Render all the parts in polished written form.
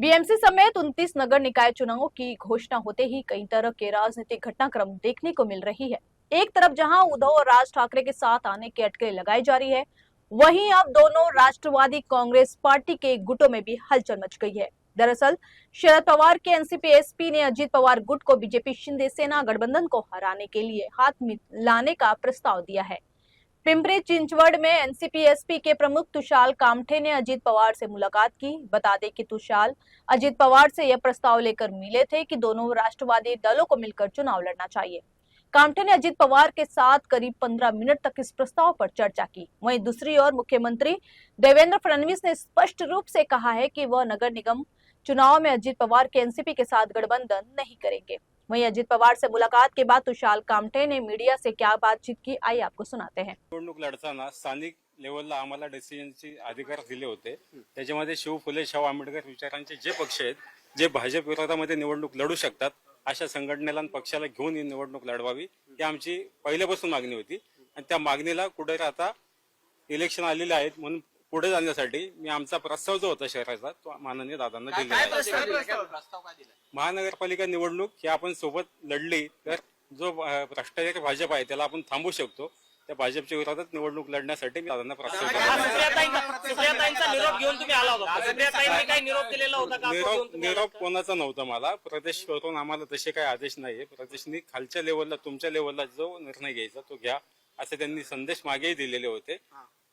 BMC समेत 29 नगर निकाय चुनावों की घोषणा होते ही कई तरह के राजनीतिक घटनाक्रम देखने को मिल रही है। एक तरफ जहां उद्धव और राज ठाकरे के साथ आने की अटकलें लगाई जा रही है, वहीं अब दोनों राष्ट्रवादी कांग्रेस पार्टी के गुटों में भी हलचल मच गई है। दरअसल शरद पवार के एनसीपी एसपी ने अजित पवार गुट को बीजेपी शिंदे सेना गठबंधन को हराने के लिए हाथ मिलाने का प्रस्ताव दिया है। पिंपरी चिंचवड़ में एनसीपी एसपी के प्रमुख तुषार कामठे ने अजित पवार से मुलाकात की। बता दें कि तुषार अजित पवार से यह प्रस्ताव लेकर मिले थे कि दोनों राष्ट्रवादी दलों को मिलकर चुनाव लड़ना चाहिए। कामठे ने अजित पवार के साथ करीब 15 मिनट तक इस प्रस्ताव पर चर्चा की। वहीं दूसरी ओर मुख्यमंत्री देवेंद्र फडणवीस ने स्पष्ट रूप से कहा है कि वह नगर निगम चुनाव में अजित पवार के एनसीपी के साथ गठबंधन नहीं करेंगे। वहीं अजित पवार से मुलाकात के बाद तुषार कामठे ने मीडिया से क्या बातचीत की, आइए आपको सुनाते हैं। निवडणूक लढताना स्थानिक लेवलला आम्हाला डिसिजनचे अधिकार दिले होते। त्याच्यामध्ये शिव फुले शाहू आंबेडकर विचारांचे जे पक्ष आहेत जे भाजप विरोधामध्ये निवडणूक लढू शकतात अशा संघटनेला आणि पक्षाला घेऊन ही निवडणूक लढवावी ही आमची पहिल्यापासून मागणी होती आणि त्या मागणीला कुठे आता इलेक्शन आलेले आहेत म्हणून पुढे जाण्यासाठी मी आमचा प्रस्ताव जो होता शहराचा तो माननीय दादांना दिला। महानगरपालिका निवडणूक ही आपण सोबत लढली तर जो भ्रष्टाचारी भाजप आहे त्याला आपण थांबवू शकतो। त्या भाजपच्या विरोधात निवडणूक लढण्यासाठी मी दादांना प्रस्ताव निरोप कोणाचा नव्हता मला प्रदेश करून आम्हाला तसे काही आदेश नाहीये। प्रदेशनी खालच्या लेवलला तुमच्या लेवलला जो निर्णय घ्यायचा तो घ्या असे त्यांनी संदेश मागेही दिलेले होते।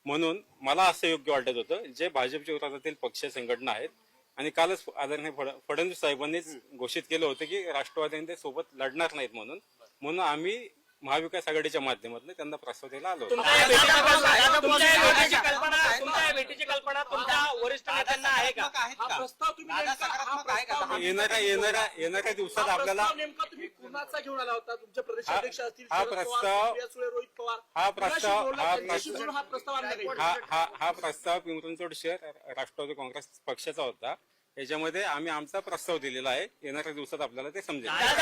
म्हणून मला असं योग्य वाटत होतं जे भाजपच्या विरोधातील पक्ष संघटना आहेत आणि कालच आदरणीय फडणवीस साहेबांनीच घोषित केलं होतं की राष्ट्रवादी सोबत लढणार नाहीत म्हणून आम्ही महाविकास आघाडीच्या माध्यमातून त्यांना प्रस्ताव द्यायला आलो। येणाऱ्या दिवसात आपल्याला हा प्रस्ताव पिंपरी चिंचवड शहर राष्ट्रवादी काँग्रेस पक्षाचा होता। याच्यामध्ये आम्ही आमचा प्रस्ताव दिलेला आहे। येणाऱ्या दिवसात आपल्याला ते समजेल।